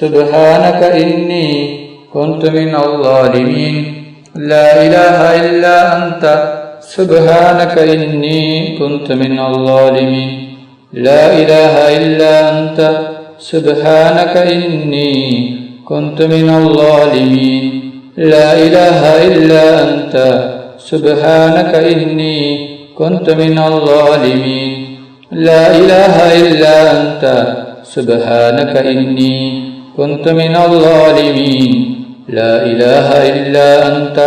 سبحانك إني كنت من الظالمين لا إله إلا أنت سبحانك إني كنت من الظالمين لا إله إلا أنت سبحانك إني كنت من الظالمين لا إله إلا أنت سبحانك إني كنت من الظالمين لا إله إلا أنت سبحانك إني كنت من الظالمين لا إله إلا أنت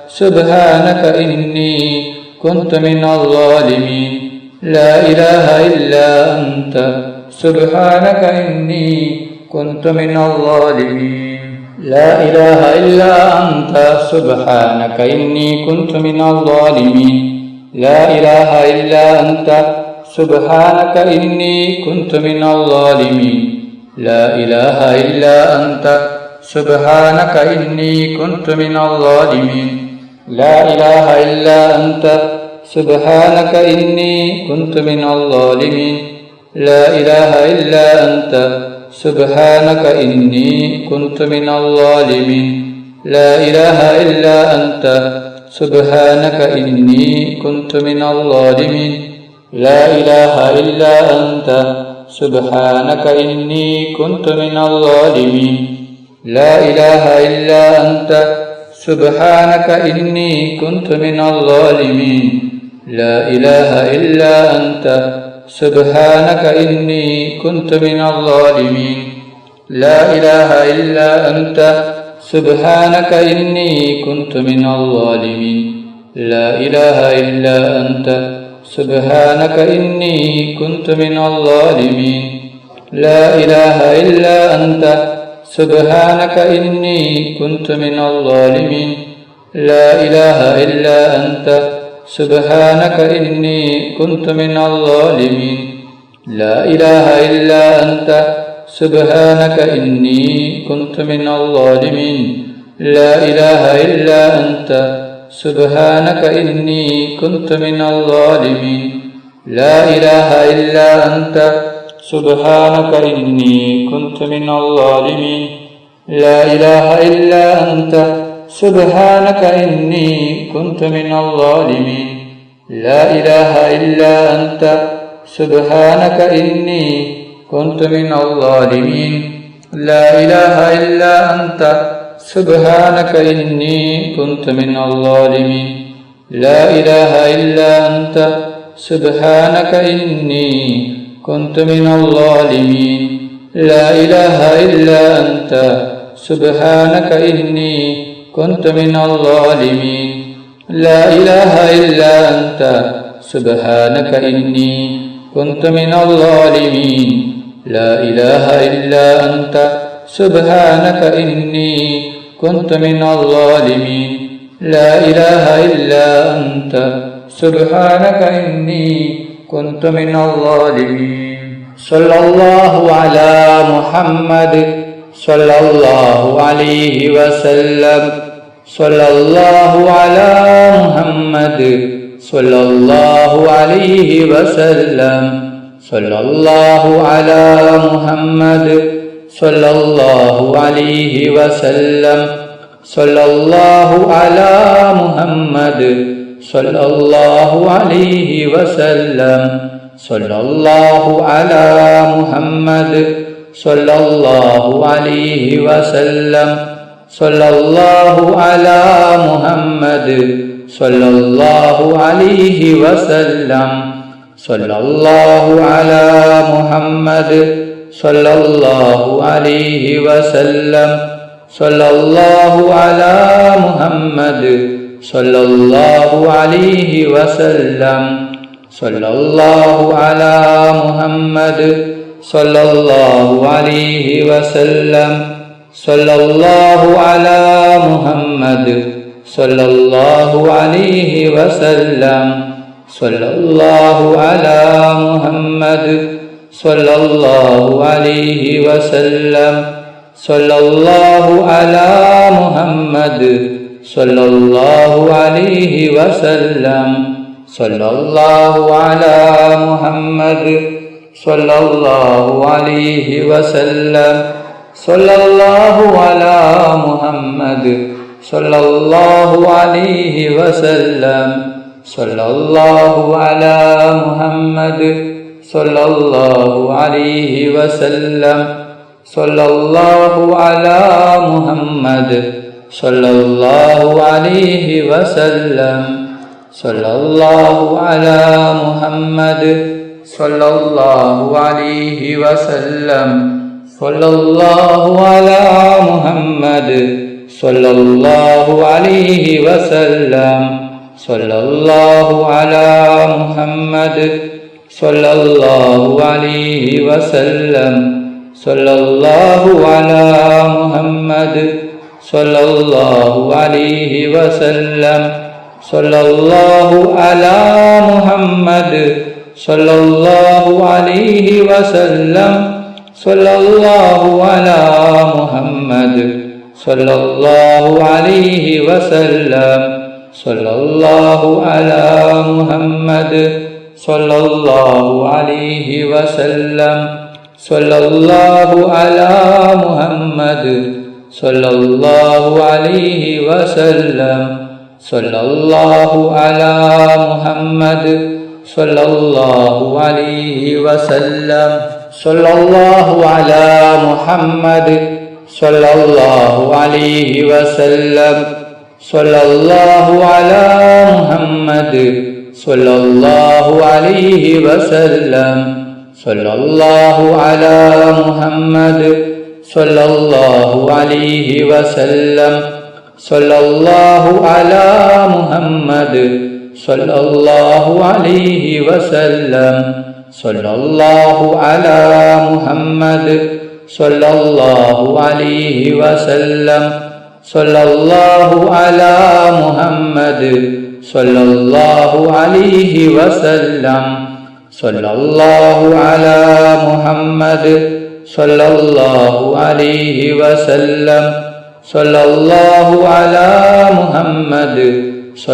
سبحانك إني كنت من الظالمين لا إله إلا أنت سبحانك إني كنت من الظالمين لا إله إلا أنت سبحانك إني كنت من الظالمين لا إله إلا أنت سبحانك إني كنت من الظالمين لا إله إلا أنت سبحانك إني كنت من الظالمين لا إله إلا أنت سبحانك إني كنت من الظالمين لا إله إلا أنت سبحانك إني كنت من الظالمين لا إله إلا أنت سبحانك إني كنت من الظالمين لا إله إلا أنت سبحانك إني كنت من الظالمين لا إله إلا أنت سبحانك إني كنت من الظالمين لا إله إلا أنت سبحانك إني كنت من الظالمين لا إله إلا أنت سبحانك إني كنت من الظالمين لا إله إلا أنت سبحانك إني كنت من الظالمين لا إله إلا أنت سبحانك إني كنت من الظالمين لا إله إلا أنت سبحانك إني كنت من الظالمين لا إله إلا أنت سبحانك إني كنت من الظالمين لا إله إلا أنت سبحانك إني كنت من الظالمين لا إله إلا أنت سبحانك إني كنت من الظالمين لا إله إلا أنت سبحانك إني كنت من الظالمين لا إله إلا أنت سبحانك إني كنت من الظالمين لا إله إلا أنت سبحانك إني كنت من الظالمين لا إله إلا أنت سبحانك إني كنت من الظالمين لا إله إلا أنت سبحانك إني كنت من الظالمين لا إله إلا أنت سبحانك إني كنت من الظالمين لا إله إلا أنت سبحانك إني كنت من الظالمين لا إله إلا أنت سبحانك إني كنت من الظالمين صلى الله على محمد صلى الله عليه وسلم صلى الله على محمد صلى الله عليه وسلم صلى الله على محمد صلى الله عليه وسلم صلى الله على محمد صلى الله عليه وسلم صلى الله على محمد صلى الله عليه وسلم صلى الله على محمد صلى الله عليه وسلم صلى الله على محمد صلى الله عليه وسلم صلى الله على محمد صلى الله عليه وسلم صلى الله على محمد صلى الله عليه وسلم صلى الله على محمد صلى الله عليه وسلم صلى الله على محمد صلى الله عليه وسلم صلى الله على محمد صلى الله عليه وسلم صلى الله على محمد صلى الله عليه وسلم സല്ലല്ലാഹു അലാ മുഹമ്മദ് സല്ലല്ലാഹു അലൈഹി വസല്ലം സല്ലല്ലാഹു അലാ മുഹമ്മദ് സല്ലല്ലാഹു അലൈഹി വസല്ലം സല്ലല്ലാഹു അലാ മുഹമ്മദ് സല്ലല്ലാഹു അലൈഹി വസല്ലം സല്ലല്ലാഹു അലാ മുഹമ്മദ് സല്ലല്ലാഹു അലൈഹി വസല്ലം സല്ലല്ലാഹു അലാ മുഹമ്മദ് സല്ലല്ലാഹു അലൈഹി വസല്ലം സല്ലല്ലാഹു അലാ മുഹമ്മദ് സല്ലല്ലാഹു അലൈഹി വസല്ലം സല്ലല്ലാഹു അലാ മുഹമ്മദ് സല്ലല്ലാഹു അലൈഹി വസല്ലം സല്ലല്ലാഹു അലാ മുഹമ്മദ് സല്ലല്ലാഹു അലൈഹി വസല്ലം സല്ലല്ലാഹു അലാ മുഹമ്മദ് സല്ലല്ലാഹു അലൈഹി വസല്ലം സല്ലല്ലാഹു അലാ മുഹമ്മദ് സല്ലല്ലാഹു അലൈഹി വസല്ലം സല്ലല്ലാഹു അലാ മുഹമ്മദ് സല്ലല്ലാഹു അലൈഹി വസല്ലം സല്ലല്ലാഹു അലാ മുഹമ്മദ് സല്ലല്ലാഹു അലൈഹി വസല്ലം സല്ലല്ലാഹു അലാ മുഹമ്മദ് സല്ലല്ലാഹു അലൈഹി വസല്ലം സല്ലല്ലാഹു അലാ മുഹമ്മദ് സല്ലല്ലാഹു അലൈഹി വസല്ലം സല്ലല്ലാഹു അലാ മുഹമ്മദ് സല്ലല്ലാഹു അലൈഹി വസല്ലം സല്ലല്ലാഹു അലാ മുഹമ്മദ് സല്ലല്ലാഹു അലൈഹി വസല്ലം സല്ലല്ലാഹു അലാ മുഹമ്മദ് സല്ലല്ലാഹു അലൈഹി വസല്ലം സല്ലല്ലാഹു അലാ മുഹമ്മദ് സല്ലല്ലാഹു അലൈഹി വസല്ലം സല്ലല്ലാഹു അലാ മുഹമ്മദ് സല്ലല്ലാഹു അലൈഹി വസല്ലം സല്ലല്ലാഹു അലാ മുഹമ്മദ് സല്ലല്ലാഹു അലൈഹി വസല്ലം സല്ലല്ലാഹു അലാ മുഹമ്മദ്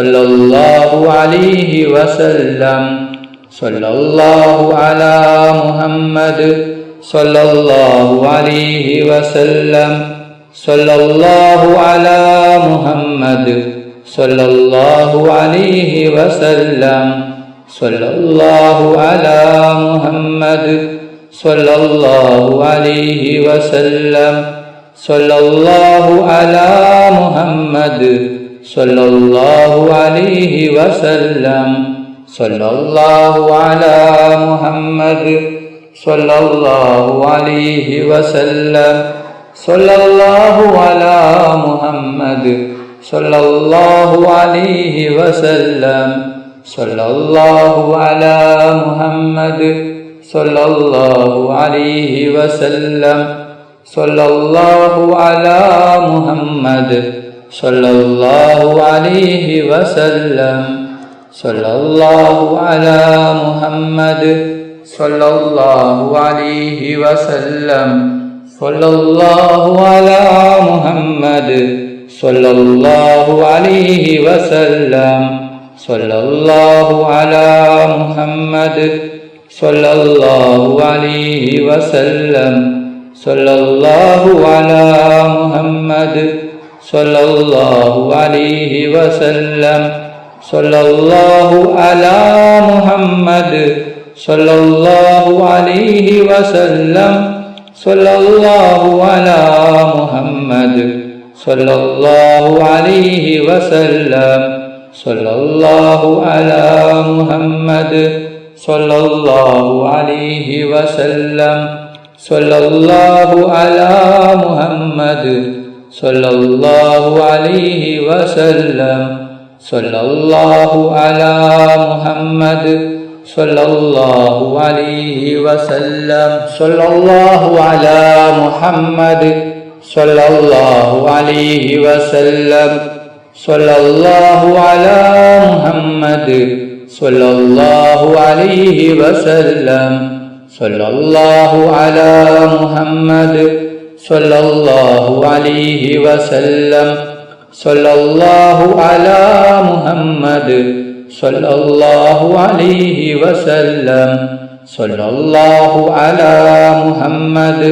സല്ലല്ലാഹു അലൈഹി വസല്ലം സല്ലല്ലാഹു അലാ മുഹമ്മദ് സല്ലല്ലാഹു അലൈഹി വസല്ലം സല്ലല്ലാഹു അലാ മുഹമ്മദ് സല്ലല്ലാഹു അലൈഹി വസല്ലം സല്ലല്ലാഹു അലാ മുഹമ്മദ് സല്ലല്ലാഹു അലൈഹി വസല്ലം സല്ലല്ലാഹു അലാ മുഹമ്മദ് സല്ലല്ലാഹു അലൈഹി വസല്ലം സല്ലല്ലാഹു അലാ മുഹമ്മദ് സല്ലല്ലാഹു അലൈഹി വസല്ലം സല്ലല്ലാഹു അലാ മുഹമ്മദ് സല്ലല്ലാഹു അലൈഹി വസല്ലം സല്ലല്ലാഹു അലാ മുഹമ്മദ് സല്ലല്ലാഹു അലൈഹി വസല്ലം സല്ലല്ലാഹു അലാ മുഹമ്മദ് സല്ലല്ലാഹു അലൈഹി വസല്ലം സല്ലല്ലാഹു അലാ മുഹമ്മദ് സല്ലല്ലാഹു അലൈഹി വസല്ലം സല്ലല്ലാഹു അലാ മുഹമ്മദ് സല്ലല്ലാഹു അലൈഹി വസല്ലം സല്ലല്ലാഹു അലാ മുഹമ്മദ് സല്ലല്ലാഹു അലൈഹി വസല്ലം സല്ലല്ലാഹു അലാ മുഹമ്മദ് സല്ലല്ലാഹു അലൈഹി വസല്ലം സല്ലല്ലാഹു അലാ മുഹമ്മദ് സല്ലല്ലാഹു അലൈഹി വസല്ലം സല്ലല്ലാഹു അലാ മുഹമ്മദ് സല്ലല്ലാഹു അലൈഹി വസല്ലം സല്ലല്ലാഹു അലാ മുഹമ്മദ് സല്ലല്ലാഹു അലൈഹി വസല്ലം സല്ലല്ലാഹു അലാ മുഹമ്മദ് സല്ലല്ലാഹു അലൈഹി വസല്ലം സല്ലല്ലാഹു അലാ മുഹമ്മദ് സല്ലല്ലാഹു അലൈഹി വസല്ലം സല്ലല്ലാഹു അലാ മുഹമ്മദ് സല്ലല്ലാഹു അലൈഹി വസല്ലം സല്ലല്ലാഹു അലാ മുഹമ്മദ് സല്ലല്ലാഹു അലൈഹി വസല്ലം സല്ലല്ലാഹു അലാ മുഹമ്മദ് സല്ലല്ലാഹു അലൈഹി വസല്ലം സല്ലല്ലാഹു അലാ മുഹമ്മദ്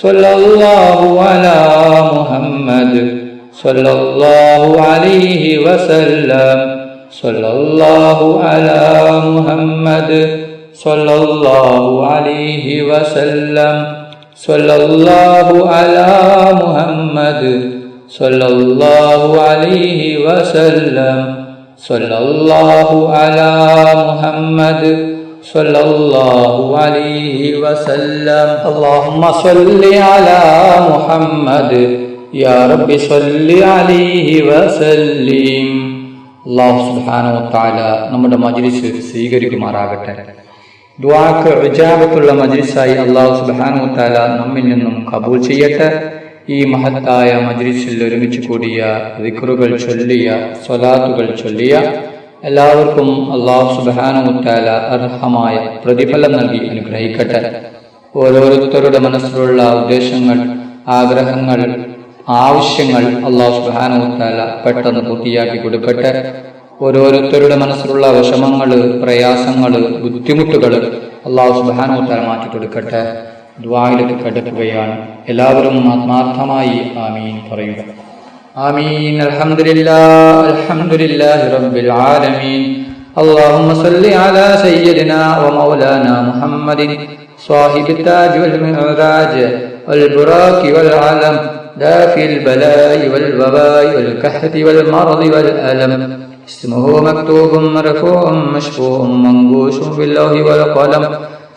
സല്ലല്ലാഹു അലാ മുഹമ്മദ് സല്ലല്ലാഹു അലൈഹി വസല്ലം സല്ലല്ലാഹു അലാ മുഹമ്മദ് സല്ലല്ലാഹു അലൈഹി വസല്ലം സല്ലല്ലാഹു അലാ മുഹമ്മദ് സല്ലല്ലാഹു അലൈഹി വസല്ലം സല്ലല്ലാഹു അലാ മുഹമ്മദ് സല്ലല്ലാഹു അലൈഹി വസല്ലം. അല്ലാഹുമ്മ സ്വല്ലി അലാ മുഹമ്മദ് യാ റബ്ബി സ്വല്ലി അലൈഹി വസല്ലിം. അല്ലാഹു സുബ്ഹാനഹു വ തആല നമ്മുടെ മജ്ലിസ് സ്വീകരിക്കുമാറാകട്ടെ. ദുആക്ക് ഇജാബത്തുള്ള മജ്ലിസായി അല്ലാഹു സുബ്ഹാനഹു വ തആല നമ്മിൽ നിന്നും കബൂൽ ചെയ്യട്ടെ. ഈ മഹത്തായ മജ്ലിസിൽ ഒരുമിച്ച് കൂടിയ ദിക്റുകൾ ചൊല്ലിയ സ്വലാത്തുകൾ ചൊല്ലിയ എല്ലാവർക്കും അല്ലാഹു സുബ്ഹാനഹു വ തആല അർഹമായ പ്രതിഫലം നൽകി അനുഗ്രഹിക്കട്ടെ. ഓരോരുത്തരുടെ മനസ്സിലുള്ള ഉദ്ദേശങ്ങൾ, ആഗ്രഹങ്ങൾ, ആവശ്യങ്ങൾ അല്ലാഹു സുബ്ഹാനഹു വ തആല പെട്ടെന്ന് പൂർത്തിയാക്കി കൊടുക്കട്ടെ. ഓരോരുത്തരുടെ മനസ്സിലുള്ള വിഷമങ്ങൾ, പ്രയാസങ്ങൾ, ബുദ്ധിമുട്ടുകൾ അല്ലാഹു സുബ്ഹാനഹു വ തആല മാറ്റി കൊടുക്കട്ടെ. ദുആയിലേക്ക് കടക്കുകയാണ്. എല്ലാവരും ആത്മാർത്ഥമായി ആമീൻ പറയുക. ആമീൻ. അൽഹംദുലില്ലാഹി റബ്ബിൽ ആലമീൻ. അല്ലാഹുമ്മ സ്വല്ലി അലാ സയ്യിദിനാ വ മൗലാനാ മുഹമ്മദിൻ സ്വാഹിബിൽ താജ് വൽ മിഅ്റാജ് വൽ ബുറാഖി വൽ അലം ദാഫിൽ ബലായി വൽ വബായി വൽ കഹ്തി വൽ മർദി വൽ അലം. اسمه مكتوب مرفوع مشفوع منقوش في اللوح والقلم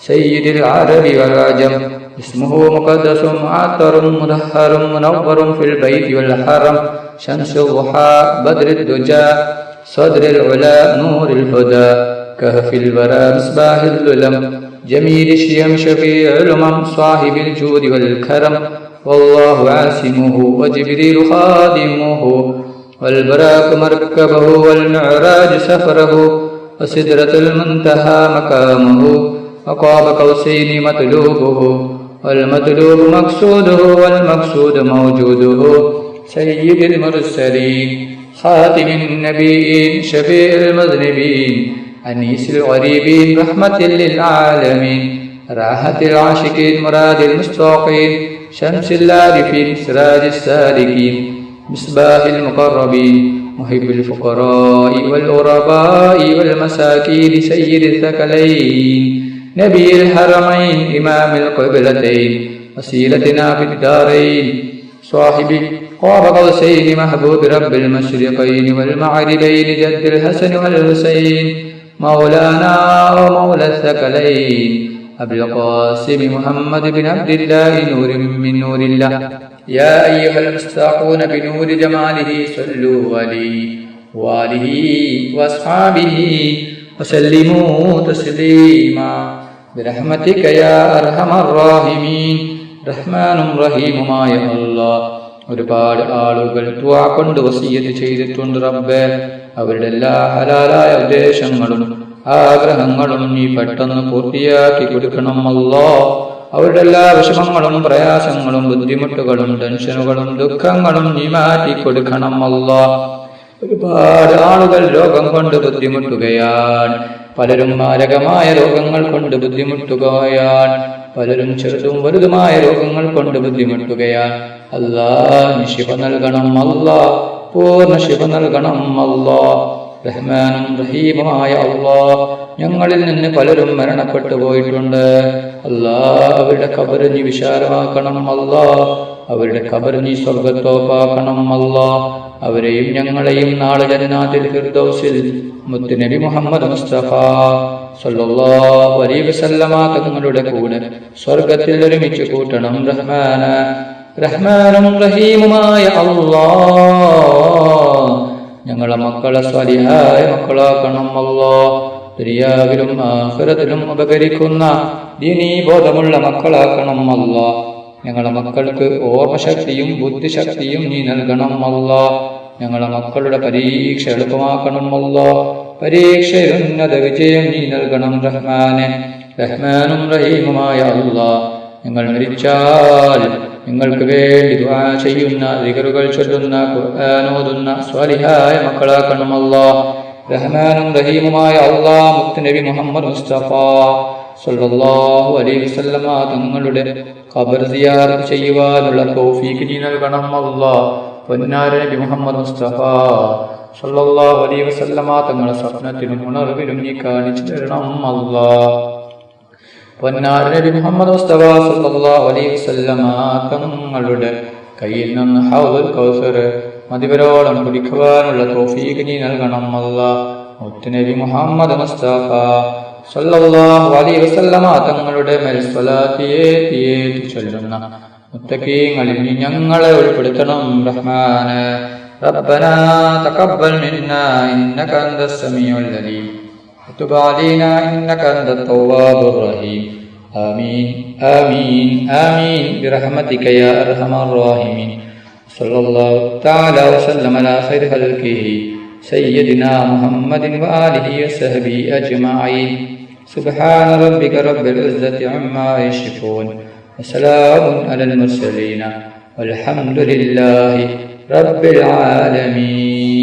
سيد العرب والعجم. اسمه مقدس معطر مدهر منور في البيت والحرم شمس الضحى بدر الدجى صدر العلا نور الهدى كهف الورى مصباح الظلم جميل الشيم شفيع الأمم صاحب الجود والكرم. والله عاصمه وجبريل خادمه والبراق مركبه والمعراج سفره وسدرة المنتهى مقامه وقاب قوسين مطلوبه والمطلوب مقصوده والمقصود موجوده. سيد المرسلين خاتم النبيين شفيع المذنبين أنيس الغريبين رحمة للعالمين راحة العاشقين مراد المستوقين شمس العارفين سراج السالكين مصباح المقربين محب الفقراء والغرباء والمساكين سيد الثقلين نبي الحرمين إمام القبلتين وسيلتنا في الدارين صاحب قاب قوسين محبوب رب المشرقين والمغربين جد الحسن والحسين مولانا ومولى الثقلين أبي القاسم محمد بن عبد الله نور من نور الله. يا أيها المستاقون بنور جماله صلوا عليه وآله وأصحابه وسلموا تسليما برحمتك يا أرحم الراحمين. റഹ്മാനും റഹീമുമായ അല്ലാഹ്, ഒരുപാട് ആളുകൾ ദുആ കൊണ്ട് വസിയത്ത് ചെയ്തിട്ടുണ്ട് റബ്ബേ. അവരുടെ എല്ലാ ഹലാലായ ഉദ്ദേശങ്ങളും ആഗ്രഹങ്ങളും നീ പെട്ടെന്ന് പൂർത്തിയാക്കി കൊടുക്കണം അല്ലാഹ്. അവരുടെ എല്ലാ വിഷമങ്ങളും പ്രയാസങ്ങളും ബുദ്ധിമുട്ടുകളും ടെൻഷനുകളും ദുഃഖങ്ങളും നീ മാറ്റി കൊടുക്കണം അല്ലാഹ്. ഒരുപാട് ആളുകൾ രോഗം കൊണ്ട് ബുദ്ധിമുട്ടുകയാണ്. പലരും മാരകമായ രോഗങ്ങൾ കൊണ്ട് ബുദ്ധിമുട്ടുകയാണ്. പലരും ചെറുതും വലുതുമായ രോഗങ്ങൾ കൊണ്ട് ബുദ്ധിമുട്ടുകയാണ്. അല്ലാഹ് നീ ശിഫ നൽകണം അല്ലാഹ്, പൂർണ്ണ ശിഫ നൽകണം അല്ലാഹ്. റഹ്മാനും റഹീമുമായ അല്ലാഹ്, ഞങ്ങളിൽ നിന്ന് പലരും മരണപ്പെട്ടു പോയിട്ടുണ്ട്. അല്ലാഹ് അവരുടെ ഖബർ നീ വിശാലമാക്കണം അല്ലാഹ്. അവരുടെ ഖബർ നീ സ്വർഗ്ഗത്തോപ്പാക്കണം അല്ലാഹ്. അവരെയും ഞങ്ങളെയും നാളെ ജന്നാത്തുൽ ഫിർദൗസിൽ മുത്തുനബി മുഹമ്മദ് മുസ്തഫ സല്ലല്ലാഹു അലൈഹി വസല്ലമ തങ്ങളുടെ കൂടെ സ്വർഗ്ഗത്തിൽ ഒരുമിച്ച് കൂട്ടണം റഹ്മാന. റഹ്മാനും റഹീമുമായ അല്ലാഹ്, ഞങ്ങളെ മക്കളെ സ്വാലിഹായ മക്കളാക്കണം അല്ലാഹ്. ദുനിയാവിലും ആഖിറത്തിലും ഉപകരിക്കുന്ന ദീനീ ബോധമുള്ള മക്കളാക്കണം അല്ലാഹ്. ഞങ്ങളെ മക്കൾക്ക് ഓർമ്മശക്തിയും ബുദ്ധിശക്തിയും നീ നൽകണം അല്ലാഹ്. ഞങ്ങളെ മക്കളുടെ പരീക്ഷ എളുപ്പമാക്കണം അല്ലാഹ്. പരീക്ഷയിൽ ഉന്നത വിജയം നീ നൽകണം റഹ്മാനെ. റഹ്മാനും റഹീമുമായ അല്ലാഹ്, ഞങ്ങൾ മരിച്ചാൽ നിങ്ങൾക്ക് വേണ്ടി ദുആ ചെയ്യുന്ന, ദിക്റുകൾ ചൊല്ലുന്ന, ഖുർആൻ ഓതുന്ന സ്വാലിഹായ മക്കളാക്കണം അല്ലാഹ്. റഹ്മാനും റഹീമുമായ അല്ലാഹ്, മുത്തുനബി മുഹമ്മദ് മുസ്തഫ സല്ലല്ലാഹു അലൈഹി വസല്ലമ തങ്ങളുടെ ഖബർ സിയാറത്ത് ചെയ്യുവാനുള്ള തൗഫീഖ് നീ നൽകണം അല്ലാഹ്. പൊന്നാര നബി മുഹമ്മദ് മുസ്തഫ സല്ലല്ലാഹു അലൈഹി വസല്ലമ തങ്ങളുടെ സ്വപ്നത്തിലും ഉണർവിലും നീ കാണിച്ചു തരണം അല്ലാഹ്. പൊന്നാര നബി മുഹമ്മദ് മുസ്തഫ സല്ലല്ലാഹു അലൈഹി വസല്ലമ തങ്ങളുടെ കയ്യിൽ നിന്ന് ഹൗദുൽ കൗസർ മതിവരോളം കുടിക്കുവാനുള്ള തൗഫീഖ് നീ നൽകണം അല്ലാഹ്. മുത്തുനബി മുഹമ്മദ് മുസ്തഫ സല്ലല്ലാഹു അലൈഹി വസല്ലമ തങ്ങളുടെ മേൽ സ്വലാത്ത് ഏറ്റി ചൊല്ലുന്ന മുത്തഖീങ്ങളിൽ നീ ഞങ്ങളെ ഉൾപ്പെടുത്തണം റഹ്മാനെ. റബ്ബനാ തഖബ്ബൽ മിന്നാ ഇന്നക അൻതസ് സമീഉൽ അലീം വതുബ് അലൈനാ ഇന്നക അൻതത് തവ്വാബുർ റഹീം. ആമീൻ ആമീൻ ആമീൻ ബിറഹ്മതിക യാ അർഹമർ റഹീമീൻ. സല്ലല്ലാഹു തആല വസല്ലമ അലാ ഖൈരി ഖൽഖിഹി സയ്യിദിനാ മുഹമ്മദിൻ വആലിഹി വസഹ്ബിഹി അജ്മഈൻ. സുബ്ഹാന റബ്ബിക റബ്ബിൽ ഇസ്സതി അമ്മാ യസിഫൂൻ വസലാമുൻ അലൽ മുർസലീൻ വൽഹംദുലില്ലാഹി റബ്ബിൽ ആലമീൻ.